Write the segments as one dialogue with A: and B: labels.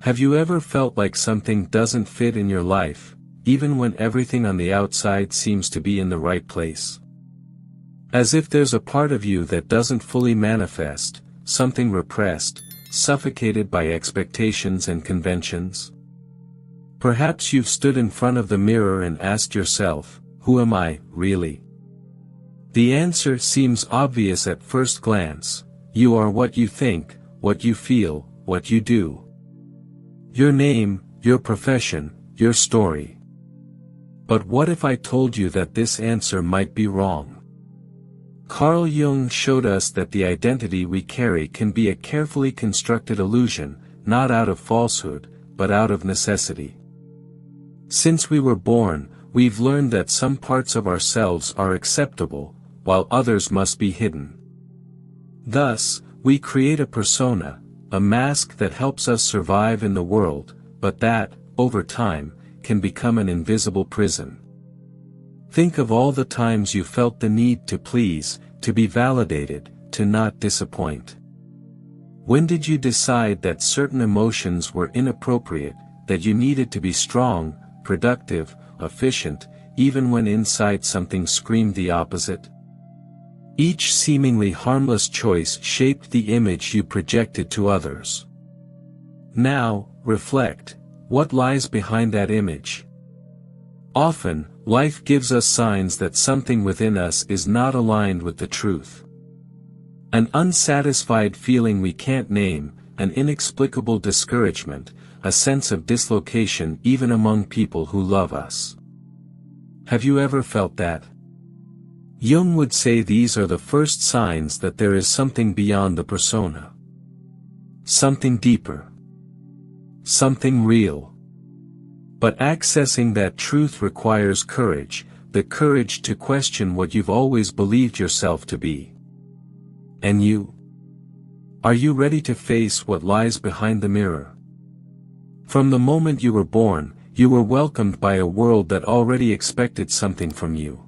A: Have you ever felt like something doesn't fit in your life, even when everything on the outside seems to be in the right place? As if there's a part of you that doesn't fully manifest, something repressed, suffocated by expectations and conventions? Perhaps you've stood in front of the mirror and asked yourself, who am I, really? The answer seems obvious at first glance. You are what you think, what you feel, what you do. Your name, your profession, your story. But what if I told you that this answer might be wrong? Carl Jung showed us that the identity we carry can be a carefully constructed illusion, not out of falsehood, but out of necessity. Since we were born, we've learned that some parts of ourselves are acceptable, while others must be hidden. Thus, we create a persona, a mask that helps us survive in the world, but that, over time, can become an invisible prison. Think of all the times you felt the need to please, to be validated, to not disappoint. When did you decide that certain emotions were inappropriate, that you needed to be strong, productive, efficient, even when inside something screamed the opposite? Each seemingly harmless choice shaped the image you projected to others. Now, reflect, what lies behind that image? Often, life gives us signs that something within us is not aligned with the truth. An unsatisfied feeling we can't name, an inexplicable discouragement, a sense of dislocation even among people who love us. Have you ever felt that? Jung would say these are the first signs that there is something beyond the persona. Something deeper. Something real. But accessing that truth requires courage, the courage to question what you've always believed yourself to be. And you? Are you ready to face what lies behind the mirror? From the moment you were born, you were welcomed by a world that already expected something from you.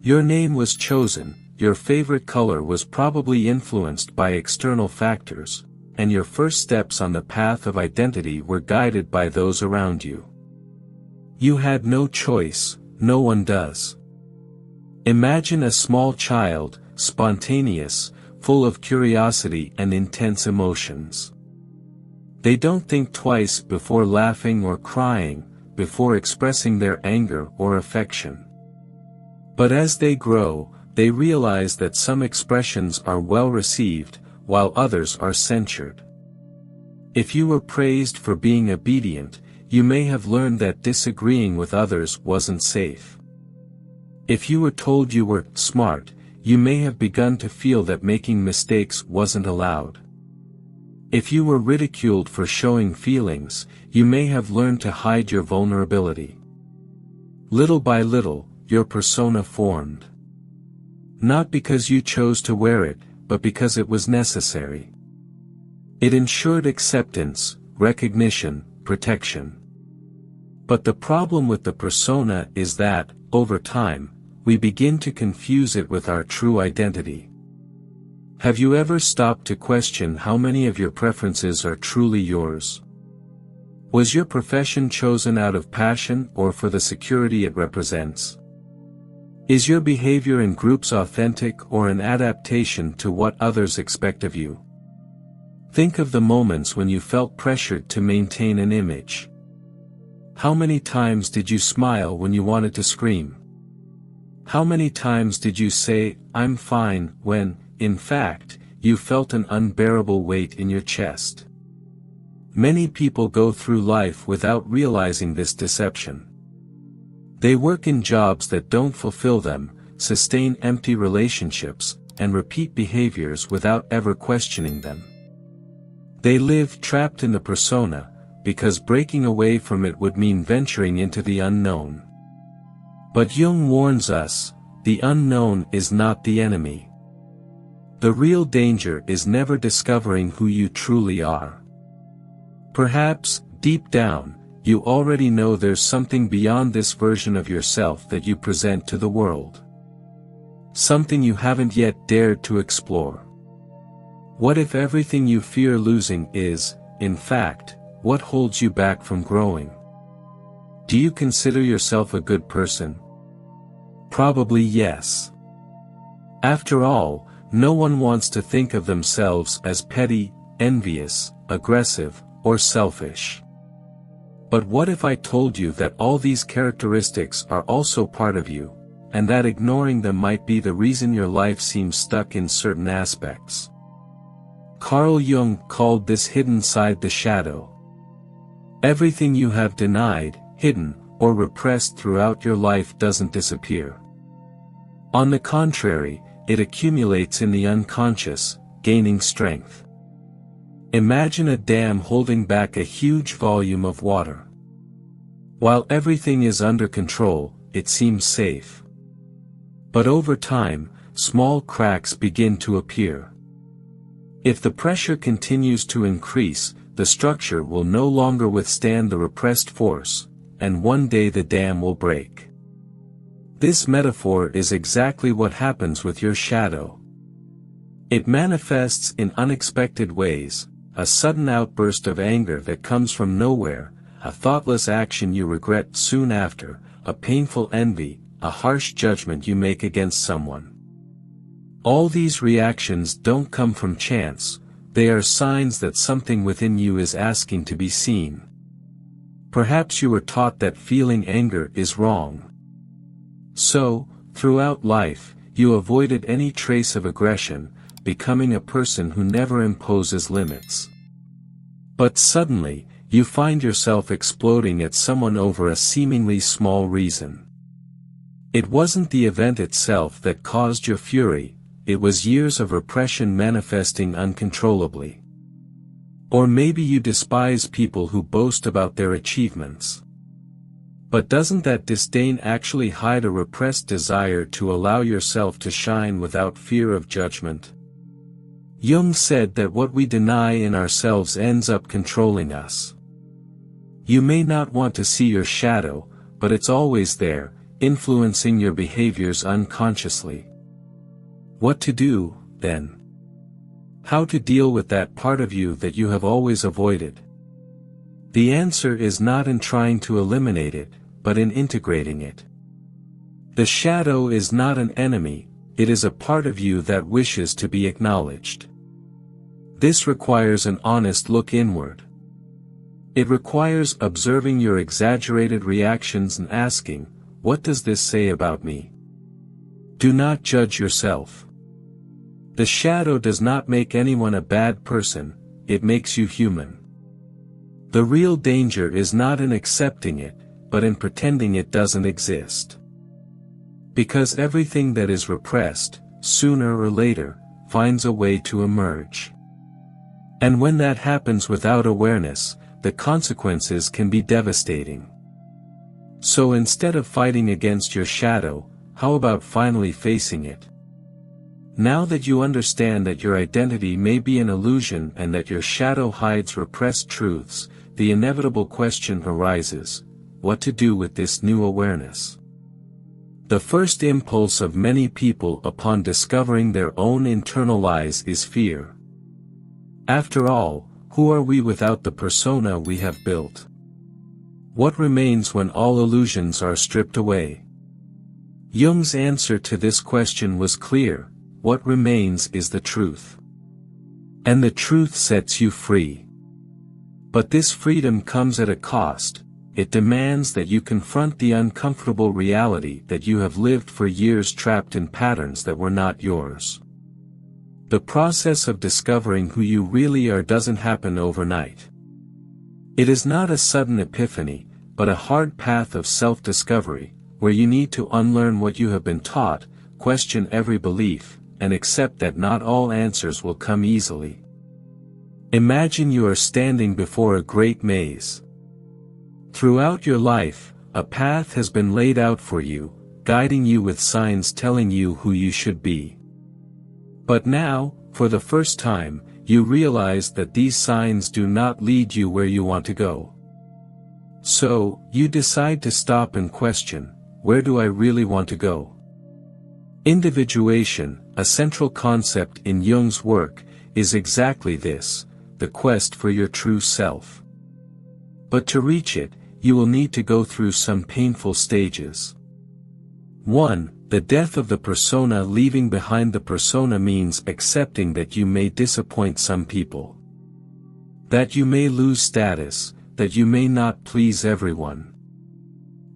A: Your name was chosen, your favorite color was probably influenced by external factors, and your first steps on the path of identity were guided by those around you. You had no choice, no one does. Imagine a small child, spontaneous, full of curiosity and intense emotions. They don't think twice before laughing or crying, before expressing their anger or affection. But as they grow, they realize that some expressions are well received, while others are censured. If you were praised for being obedient, you may have learned that disagreeing with others wasn't safe. If you were told you were smart, you may have begun to feel that making mistakes wasn't allowed. If you were ridiculed for showing feelings, you may have learned to hide your vulnerability. Little by little, your persona formed. Not because you chose to wear it, but because it was necessary. It ensured acceptance, recognition, protection. But the problem with the persona is that, over time, we begin to confuse it with our true identity. Have you ever stopped to question how many of your preferences are truly yours? Was your profession chosen out of passion or for the security it represents? Is your behavior in groups authentic or an adaptation to what others expect of you? Think of the moments when you felt pressured to maintain an image. How many times did you smile when you wanted to scream? How many times did you say, "I'm fine," when, in fact, you felt an unbearable weight in your chest? Many people go through life without realizing this deception. They work in jobs that don't fulfill them, sustain empty relationships, and repeat behaviors without ever questioning them. They live trapped in the persona, because breaking away from it would mean venturing into the unknown. But Jung warns us, the unknown is not the enemy. The real danger is never discovering who you truly are. Perhaps, deep down, you already know there's something beyond this version of yourself that you present to the world. Something you haven't yet dared to explore. What if everything you fear losing is, in fact, what holds you back from growing? Do you consider yourself a good person? Probably yes. After all, no one wants to think of themselves as petty, envious, aggressive, or selfish. But what if I told you that all these characteristics are also part of you, and that ignoring them might be the reason your life seems stuck in certain aspects? Carl Jung called this hidden side the shadow. Everything you have denied, hidden, or repressed throughout your life doesn't disappear. On the contrary, it accumulates in the unconscious, gaining strength. Imagine a dam holding back a huge volume of water. While everything is under control, it seems safe. But over time, small cracks begin to appear. If the pressure continues to increase, the structure will no longer withstand the repressed force, and one day the dam will break. This metaphor is exactly what happens with your shadow. It manifests in unexpected ways, a sudden outburst of anger that comes from nowhere, a thoughtless action you regret soon after, a painful envy, a harsh judgment you make against someone. All these reactions don't come from chance, they are signs that something within you is asking to be seen. Perhaps you were taught that feeling anger is wrong. So, throughout life, you avoided any trace of aggression, becoming a person who never imposes limits. But suddenly, you find yourself exploding at someone over a seemingly small reason. It wasn't the event itself that caused your fury, it was years of repression manifesting uncontrollably. Or maybe you despise people who boast about their achievements. But doesn't that disdain actually hide a repressed desire to allow yourself to shine without fear of judgment? Jung said that what we deny in ourselves ends up controlling us. You may not want to see your shadow, but it's always there, influencing your behaviors unconsciously. What to do, then? How to deal with that part of you that you have always avoided? The answer is not in trying to eliminate it, but in integrating it. The shadow is not an enemy, it is a part of you that wishes to be acknowledged. This requires an honest look inward. It requires observing your exaggerated reactions and asking, what does this say about me? Do not judge yourself. The shadow does not make anyone a bad person, it makes you human. The real danger is not in accepting it, but in pretending it doesn't exist. Because everything that is repressed, sooner or later, finds a way to emerge. And when that happens without awareness, the consequences can be devastating. So instead of fighting against your shadow, how about finally facing it? Now that you understand that your identity may be an illusion and that your shadow hides repressed truths, the inevitable question arises, what to do with this new awareness? The first impulse of many people upon discovering their own internal lies is fear. After all, who are we without the persona we have built? What remains when all illusions are stripped away? Jung's answer to this question was clear, what remains is the truth. And the truth sets you free. But this freedom comes at a cost, it demands that you confront the uncomfortable reality that you have lived for years trapped in patterns that were not yours. The process of discovering who you really are doesn't happen overnight. It is not a sudden epiphany, but a hard path of self-discovery, where you need to unlearn what you have been taught, question every belief, and accept that not all answers will come easily. Imagine you are standing before a great maze. Throughout your life, a path has been laid out for you, guiding you with signs telling you who you should be. But now, for the first time, you realize that these signs do not lead you where you want to go. So, you decide to stop and question, where do I really want to go? Individuation, a central concept in Jung's work, is exactly this, the quest for your true self. But to reach it, you will need to go through some painful stages. 1. The death of the persona. Leaving behind the persona means accepting that you may disappoint some people. That you may lose status, that you may not please everyone.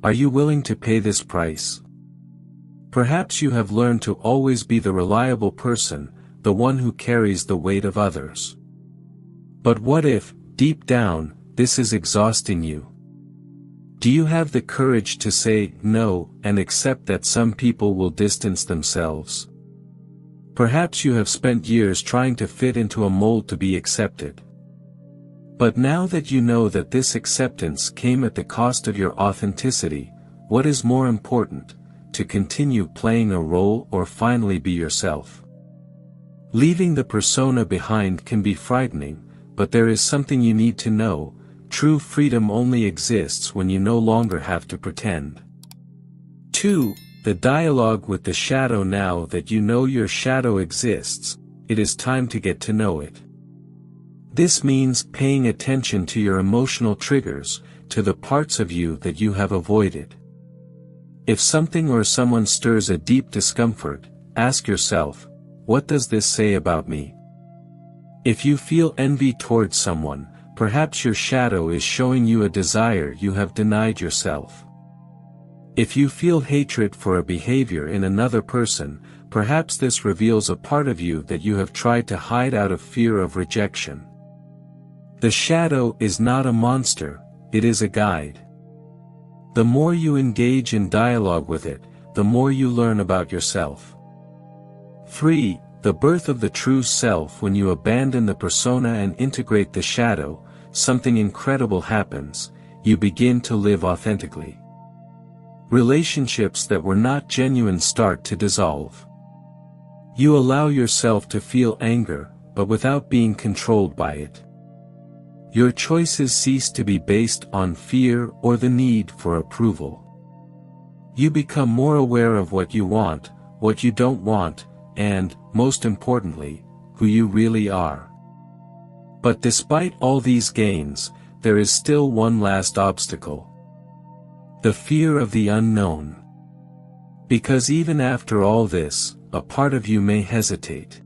A: Are you willing to pay this price? Perhaps you have learned to always be the reliable person, the one who carries the weight of others. But what if, deep down, this is exhausting you? Do you have the courage to say no and accept that some people will distance themselves? Perhaps you have spent years trying to fit into a mold to be accepted. But now that you know that this acceptance came at the cost of your authenticity, what is more important, to continue playing a role or finally be yourself? Leaving the persona behind can be frightening, but there is something you need to know. True freedom only exists when you no longer have to pretend. 2. The dialogue with the shadow. Now that you know your shadow exists, it is time to get to know it. This means paying attention to your emotional triggers, to the parts of you that you have avoided. If something or someone stirs a deep discomfort, ask yourself, what does this say about me? If you feel envy towards someone, perhaps your shadow is showing you a desire you have denied yourself. If you feel hatred for a behavior in another person, perhaps this reveals a part of you that you have tried to hide out of fear of rejection. The shadow is not a monster, it is a guide. The more you engage in dialogue with it, the more you learn about yourself. 3. The birth of the true self. When you abandon the persona and integrate the shadow, something incredible happens. You begin to live authentically. Relationships that were not genuine start to dissolve. You allow yourself to feel anger, but without being controlled by it. Your choices cease to be based on fear or the need for approval. You become more aware of what you want, what you don't want, and, most importantly, who you really are. But despite all these gains, there is still one last obstacle. The fear of the unknown. Because even after all this, a part of you may hesitate.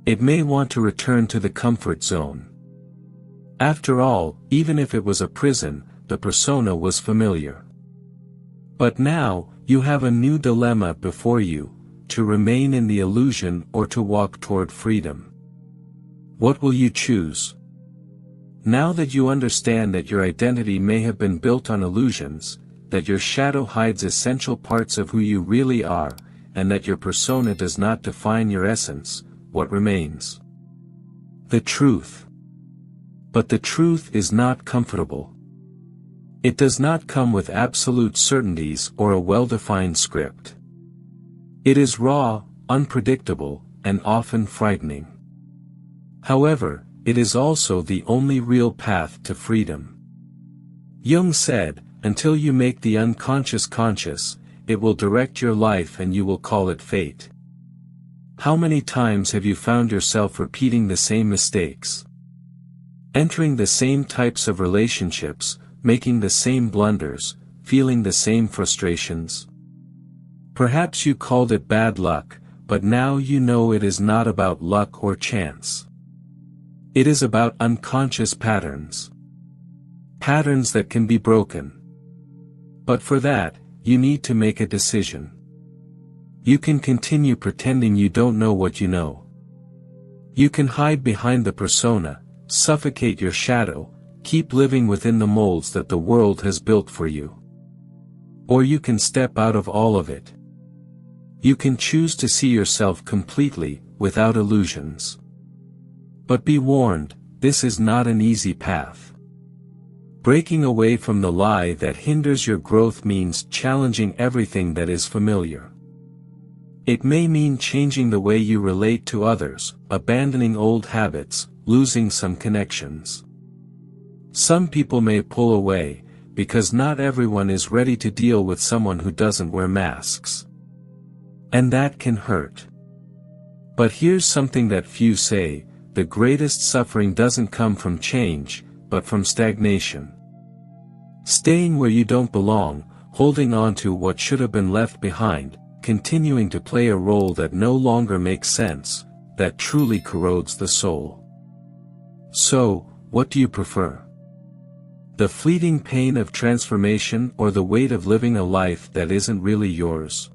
A: It may want to return to the comfort zone. After all, even if it was a prison, the persona was familiar. But now, you have a new dilemma before you, to remain in the illusion or to walk toward freedom. What will you choose? Now that you understand that your identity may have been built on illusions, that your shadow hides essential parts of who you really are, and that your persona does not define your essence, what remains? The truth. But the truth is not comfortable. It does not come with absolute certainties or a well-defined script. It is raw, unpredictable, and often frightening. However, it is also the only real path to freedom. Jung said, until you make the unconscious conscious, it will direct your life and you will call it fate. How many times have you found yourself repeating the same mistakes? Entering the same types of relationships, making the same blunders, feeling the same frustrations? Perhaps you called it bad luck, but now you know it is not about luck or chance. It is about unconscious patterns. Patterns that can be broken. But for that, you need to make a decision. You can continue pretending you don't know what you know. You can hide behind the persona, suffocate your shadow, keep living within the molds that the world has built for you. Or you can step out of all of it. You can choose to see yourself completely, without illusions. But be warned, this is not an easy path. Breaking away from the lie that hinders your growth means challenging everything that is familiar. It may mean changing the way you relate to others, abandoning old habits, losing some connections. Some people may pull away, because not everyone is ready to deal with someone who doesn't wear masks. And that can hurt. But here's something that few say, the greatest suffering doesn't come from change, but from stagnation. Staying where you don't belong, holding on to what should have been left behind, continuing to play a role that no longer makes sense, that truly corrodes the soul. So, what do you prefer? The fleeting pain of transformation or the weight of living a life that isn't really yours?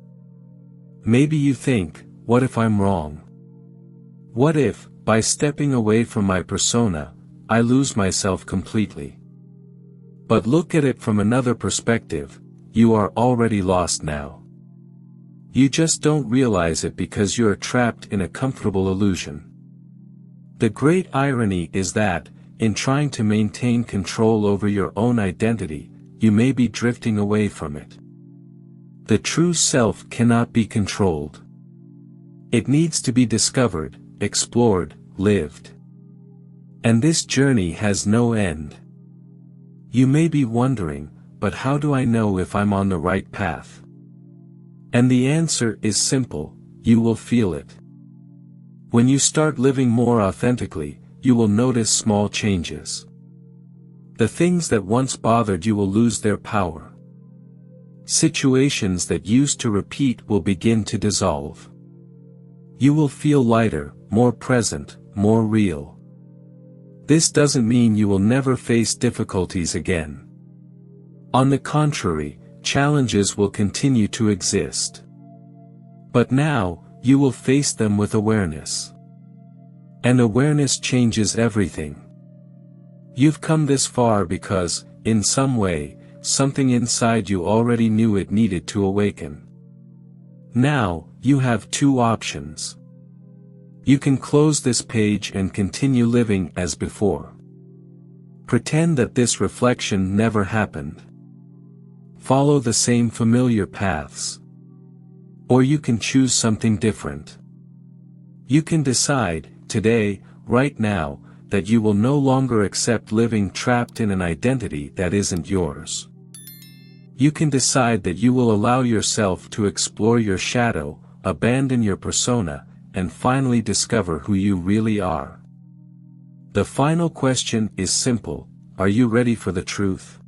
A: Maybe you think, what if I'm wrong? What if, by stepping away from my persona, I lose myself completely? But look at it from another perspective, you are already lost now. You just don't realize it because you're trapped in a comfortable illusion. The great irony is that, in trying to maintain control over your own identity, you may be drifting away from it. The true self cannot be controlled. It needs to be discovered, explored, lived. And this journey has no end. You may be wondering, but how do I know if I'm on the right path? And the answer is simple, you will feel it. When you start living more authentically, you will notice small changes. The things that once bothered you will lose their power. Situations that used to repeat will begin to dissolve. You will feel lighter, more present, more real. This doesn't mean you will never face difficulties again. On the contrary, challenges will continue to exist. But now, you will face them with awareness. And awareness changes everything. You've come this far because, in some way, something inside you already knew it needed to awaken. Now, you have two options. You can close this page and continue living as before. Pretend that this reflection never happened. Follow the same familiar paths. Or you can choose something different. You can decide, today, right now, that you will no longer accept living trapped in an identity that isn't yours. You can decide that you will allow yourself to explore your shadow, abandon your persona, and finally discover who you really are. The final question is simple, are you ready for the truth?